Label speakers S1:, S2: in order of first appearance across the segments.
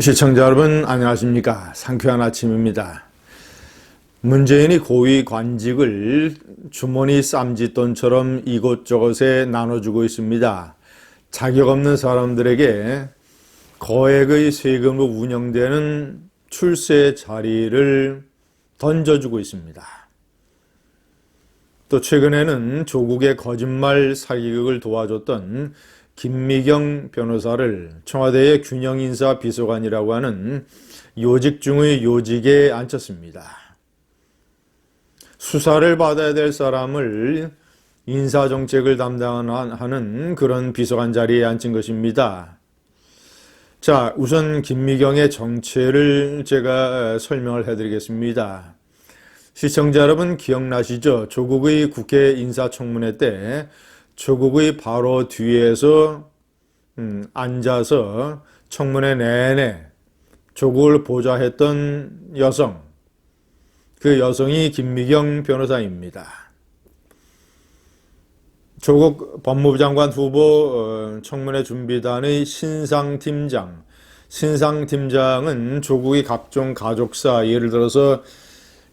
S1: 시청자 여러분 안녕하십니까? 상쾌한 아침입니다. 문재인이 고위 관직을 주머니 쌈짓돈처럼 이곳저곳에 나눠주고 있습니다. 자격 없는 사람들에게 거액의 세금으로 운영되는 출세 자리를 던져주고 있습니다. 또 최근에는 조국의 거짓말 사기극을 도와줬던 김미경 변호사를 청와대의 균형인사 비서관이라고 하는 요직 중의 요직에 앉혔습니다. 수사를 받아야 될 사람을 인사정책을 담당하는 그런 비서관 자리에 앉힌 것입니다. 자, 우선 김미경의 정체를 제가 설명을 해드리겠습니다. 시청자 여러분 기억나시죠? 조국의 국회 인사청문회 때 조국의 바로 뒤에서 앉아서 청문회 내내 조국을 보좌했던 여성, 그 여성이 김미경 변호사입니다. 조국 법무부 장관 후보 청문회 준비단의 신상팀장은 조국의 각종 가족사, 예를 들어서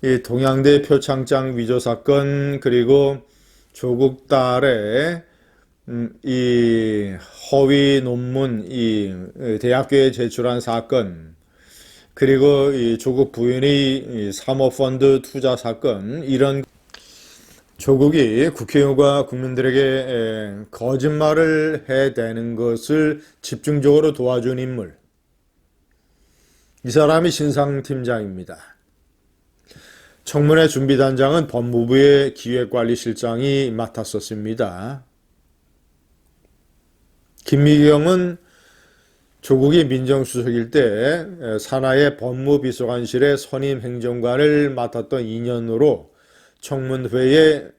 S1: 이 동양대 표창장 위조 사건, 그리고 조국 딸의 이 허위 논문, 이 대학교에 제출한 사건, 그리고 이 조국 부인의 사모펀드 투자 사건, 이런 조국이 국회의원과 국민들에게 거짓말을 해대는 것을 집중적으로 도와준 인물, 이 사람이 신상팀장입니다. 청문회 준비단장은 법무부의 기획관리실장이 맡았었습니다. 김미경은 조국이 민정수석일 때 산하의 법무비서관실의 선임행정관을 맡았던 인연으로 청문회의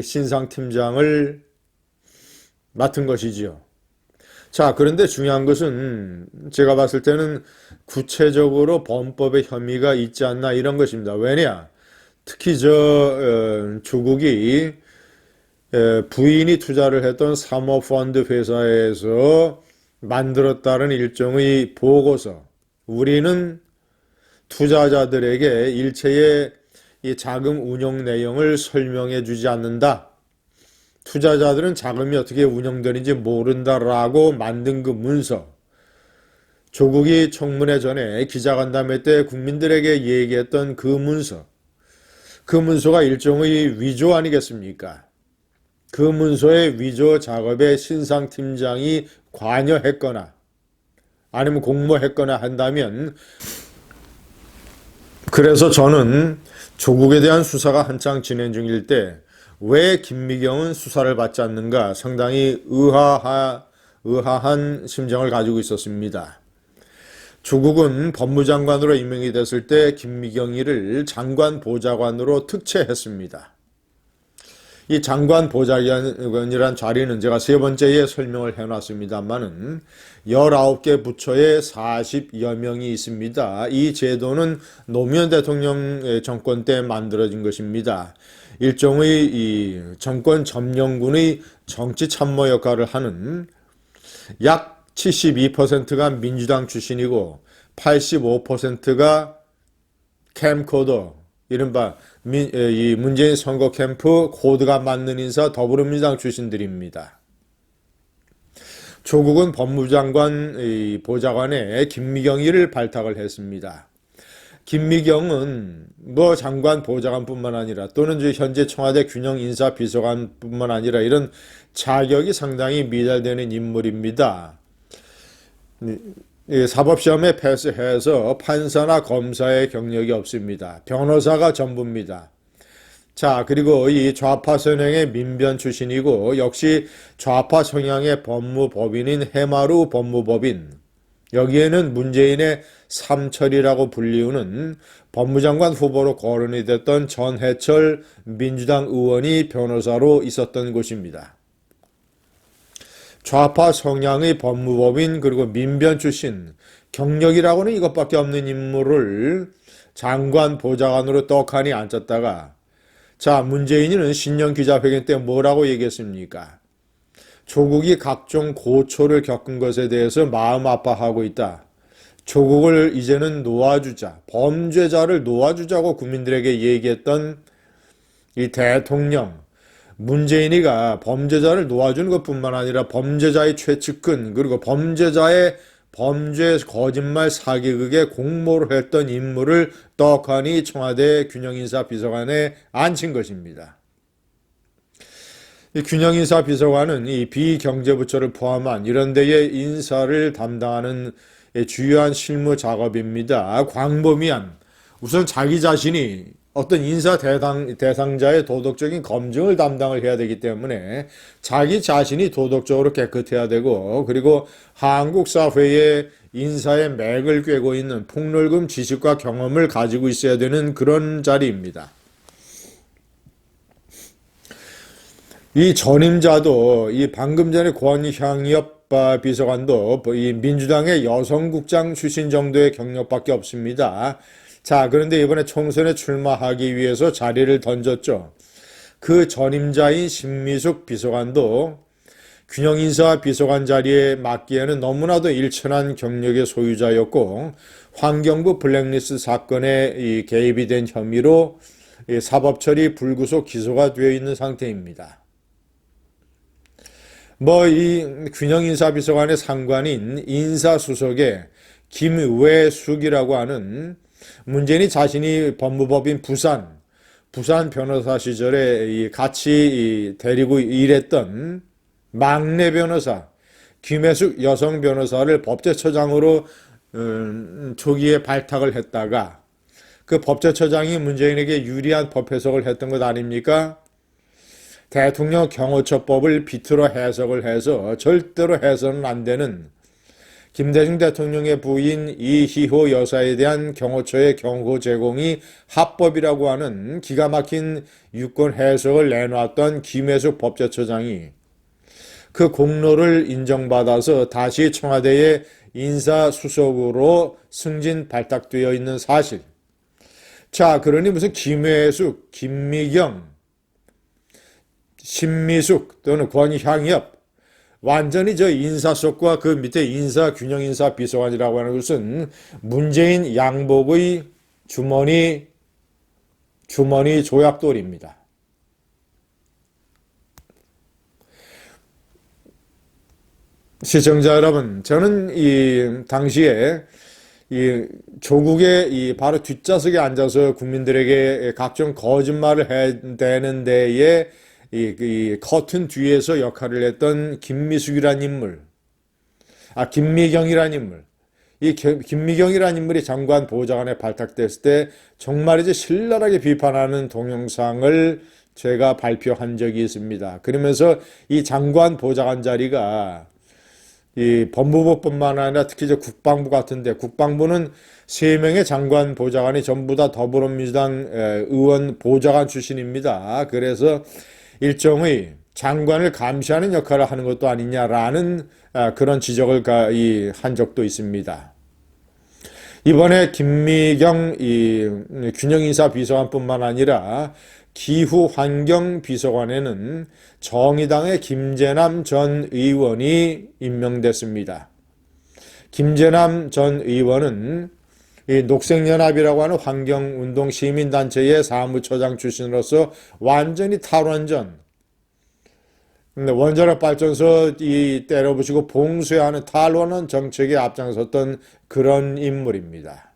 S1: 신상팀장을 맡은 것이지요. 자, 그런데 중요한 것은 제가 봤을 때는 구체적으로 범법의 혐의가 있지 않나 이런 것입니다. 왜냐? 특히 조국이 부인이 투자를 했던 사모펀드 회사에서 만들었다는 일종의 보고서, 우리는 투자자들에게 일체의 이 자금 운용 내용을 설명해 주지 않는다, 투자자들은 자금이 어떻게 운영되는지 모른다라고 만든 그 문서, 조국이 청문회 전에 기자간담회 때 국민들에게 얘기했던 그 문서가 일종의 위조 아니겠습니까? 그 문서의 위조 작업에 신상팀장이 관여했거나 아니면 공모했거나 한다면, 그래서 저는 조국에 대한 수사가 한창 진행 중일 때 왜 김미경은 수사를 받지 않는가 상당히 의아한 심정을 가지고 있었습니다. 조국은 법무장관으로 임명이 됐을 때 김미경이를 장관보좌관으로 특채했습니다. 이 장관보좌관이란 자리는 제가 세 번째에 설명을 해놨습니다만은 19개 부처에 40여 명이 있습니다. 이 제도는 노무현 대통령 정권 때 만들어진 것입니다. 일종의 이 정권 점령군의 정치 참모 역할을 하는, 약 72%가 민주당 출신이고 85%가 캠코더, 이른바 이 문재인 선거 캠프 코드가 맞는 인사 더불어민주당 출신들입니다. 조국은 법무장관 보좌관에 김미경이를 발탁을 했습니다. 김미경은 장관 보좌관뿐만 아니라 또는 현재 청와대 균형인사비서관뿐만 아니라 이런 자격이 상당히 미달되는 인물입니다. 사법시험에 패스해서 판사나 검사의 경력이 없습니다. 변호사가 전부입니다. 자, 그리고 이 좌파 성향의 민변 출신이고 역시 좌파 성향의 법무법인인 해마루 법무법인, 여기에는 문재인의 삼철이라고 불리우는 법무장관 후보로 거론이 됐던 전해철 민주당 의원이 변호사로 있었던 곳입니다. 좌파 성향의 법무법인 그리고 민변 출신, 경력이라고는 이것밖에 없는 인물을 장관 보좌관으로 떡하니 앉혔다가, 자, 문재인은 신년 기자회견 때 뭐라고 얘기했습니까? 조국이 각종 고초를 겪은 것에 대해서 마음 아파하고 있다. 조국을 이제는 놓아주자, 범죄자를 놓아주자고 국민들에게 얘기했던 이 대통령 문재인이가 범죄자를 놓아주는 것뿐만 아니라 범죄자의 최측근 그리고 범죄자의 범죄 거짓말 사기극에 공모를 했던 인물을 떡하니 청와대 균형인사비서관에 앉힌 것입니다. 이 균형인사비서관은 이 비경제부처를 포함한 이런 데의 인사를 담당하는 주요한 실무 작업입니다. 광범위한 우선 자기 자신이 어떤 인사 대상자의 도덕적인 검증을 담당을 해야 되기 때문에 자기 자신이 도덕적으로 깨끗해야 되고 그리고 한국 사회의 인사의 맥을 꿰고 있는 폭넓은 지식과 경험을 가지고 있어야 되는 그런 자리입니다. 이 전임자도 이 방금 전에 권향엽 비서관도 이 민주당의 여성국장 출신 정도의 경력밖에 없습니다. 자, 그런데 이번에 총선에 출마하기 위해서 자리를 던졌죠. 그 전임자인 신미숙 비서관도 균형인사 비서관 자리에 맡기에는 너무나도 일천한 경력의 소유자였고 환경부 블랙리스트 사건에 개입이 된 혐의로 사법처리 불구속 기소가 되어 있는 상태입니다. 이 균형인사비서관의 상관인 인사수석의 김외숙이라고 하는 문재인이 자신이 법무법인 부산 변호사 시절에 같이 데리고 일했던 막내 변호사 김혜숙 여성 변호사를 법제처장으로 초기에 발탁을 했다가 그 법제처장이 문재인에게 유리한 법 해석을 했던 것 아닙니까? 대통령 경호처법을 비틀어 해석을 해서 절대로 해서는 안 되는 김대중 대통령의 부인 이희호 여사에 대한 경호처의 경호 제공이 합법이라고 하는 기가 막힌 유권 해석을 내놨던 김혜숙 법제처장이 그 공로를 인정받아서 다시 청와대의 인사수석으로 승진 발탁되어 있는 사실. 자, 그러니 무슨 김혜숙, 김미경, 신미숙 또는 권향엽 완전히 저 인사수석과 그 밑에 균형인사 비서관이라고 하는 것은 문재인 양복의 주머니 조약돌입니다. 시청자 여러분, 저는 이 당시에 이 조국의 바로 뒷좌석에 앉아서 국민들에게 각종 거짓말을 해대는 데에 이 커튼 뒤에서 역할을 했던 김미숙이라는 인물, 김미경이라는 인물, 이 김미경이라는 인물이 장관 보좌관에 발탁됐을 때 정말 이제 신랄하게 비판하는 동영상을 제가 발표한 적이 있습니다. 그러면서 이 장관 보좌관 자리가 이 법무부뿐만 아니라 특히 이제 국방부 같은데 국방부는 3명의 장관 보좌관이 전부 다 더불어민주당 의원 보좌관 출신입니다. 그래서 일종의 장관을 감시하는 역할을 하는 것도 아니냐라는 그런 지적을 한 적도 있습니다. 이번에 김미경 균형인사 비서관뿐만 아니라 기후환경비서관에는 정의당의 김재남 전 의원이 임명됐습니다. 김재남 전 의원은 이 녹색연합이라고 하는 환경운동 시민단체의 사무처장 출신으로서 완전히 탈원전, 원자력 발전소 때려부시고 봉쇄하는 탈원전 정책에 앞장섰던 그런 인물입니다.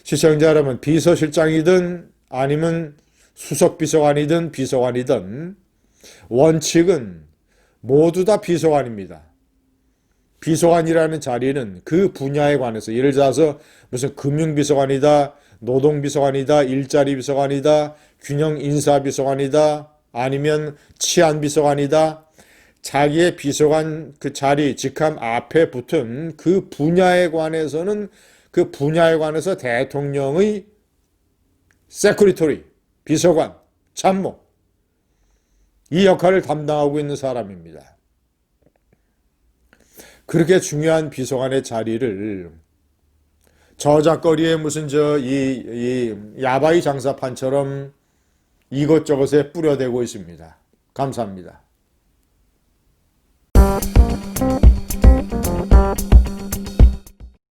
S1: 시청자 여러분, 비서실장이든 아니면 수석비서관이든 비서관이든 원칙은 모두 다 비서관입니다. 비서관이라는 자리는 그 분야에 관해서 예를 들어서 무슨 금융비서관이다, 노동비서관이다, 일자리비서관이다, 균형인사비서관이다, 아니면 치안비서관이다. 자기의 비서관 그 자리, 직함 앞에 붙은 그 분야에 관해서는 그 분야에 관해서 대통령의 세크리터리, 비서관, 참모 이 역할을 담당하고 있는 사람입니다. 그렇게 중요한 비서관의 자리를 저작거리에 무슨 이 야바이 장사판처럼 이것저것에 뿌려대고 있습니다. 감사합니다.